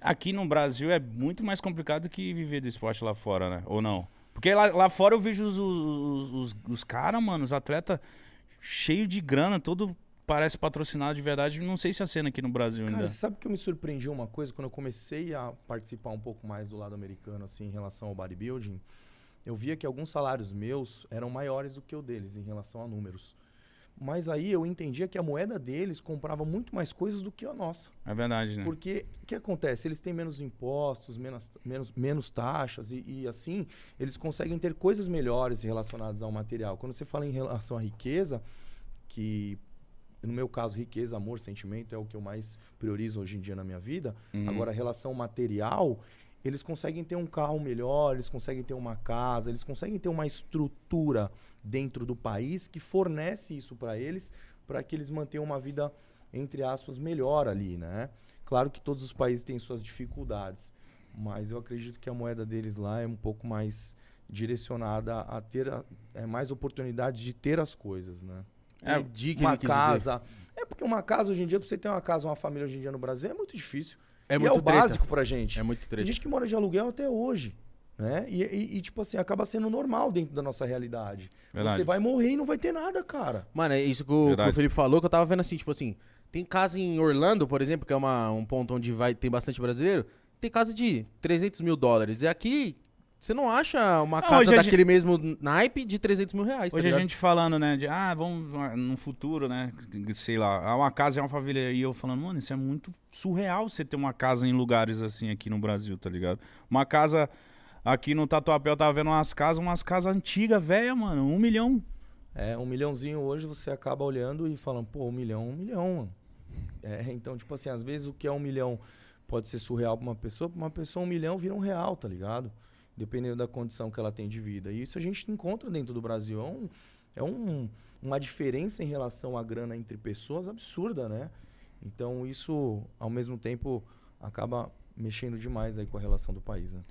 Aqui no Brasil é muito mais complicado que viver do esporte lá fora, né? Ou não? Porque lá fora eu vejo os caras, mano, os atletas cheio de grana, todo parece patrocinado de verdade. Não sei se a cena aqui no Brasil Cara, ainda. você sabe que eu me surpreendi uma coisa quando eu comecei a participar um pouco mais do lado americano, assim, em relação ao bodybuilding. Eu via que alguns salários meus eram maiores do que o deles em relação a números. Mas aí eu entendia que a moeda deles comprava muito mais coisas do que a nossa. É verdade, né? Porque o que acontece? Eles têm menos impostos, menos taxas e assim, eles conseguem ter coisas melhores relacionadas ao material. Quando você fala em relação à riqueza, que no meu caso, riqueza, amor, sentimento é o que eu mais priorizo hoje em dia na minha vida. Uhum. Agora, a relação material, eles conseguem ter um carro melhor, eles conseguem ter uma casa, eles conseguem ter uma estrutura dentro do país que fornece isso para que eles mantenham uma vida, entre aspas, melhor ali, né? Claro que todos os países têm suas dificuldades, mas eu acredito que a moeda deles lá é um pouco mais direcionada a ter mais oportunidade de ter as coisas, né? Entendi que Uma ele quis dizer. casa. É porque uma casa hoje em dia, pra você ter uma casa, uma família hoje em dia no Brasil, é muito difícil. É E muito é o treta. básico pra gente. É muito Tem treta. gente que mora de aluguel até hoje. Né? Tipo assim, acaba sendo normal dentro da nossa realidade. Verdade. Você vai morrer e não vai ter nada, cara. Mano, é isso que o Verdade. Felipe falou, que eu tava vendo assim, tipo assim, tem casa em Orlando, por exemplo, que é um ponto onde tem bastante brasileiro, tem casa de 300 mil dólares. E aqui, você não acha uma Não, casa hoje a daquele mesmo naipe de 300 mil reais, tá Hoje a ligado? gente falando, né, de, vamos no futuro, né, sei lá, uma casa é uma família, e eu falando, mano, isso é muito surreal você ter uma casa em lugares assim aqui no Brasil, tá ligado? Uma casa aqui no Tatuapé, eu tava vendo umas casas antigas, velha, mano, 1 milhão. É, 1 milhãozinho hoje você acaba olhando e falando, pô, 1 milhão, mano. Então, tipo assim, às vezes o que é 1 milhão pode ser surreal pra uma pessoa 1 milhão vira R$ 1 tá ligado? Dependendo da condição que ela tem de vida. E isso a gente encontra dentro do Brasil. Uma diferença em relação à grana entre pessoas absurda, né? Então isso, ao mesmo tempo, acaba mexendo demais aí com a relação do país, né?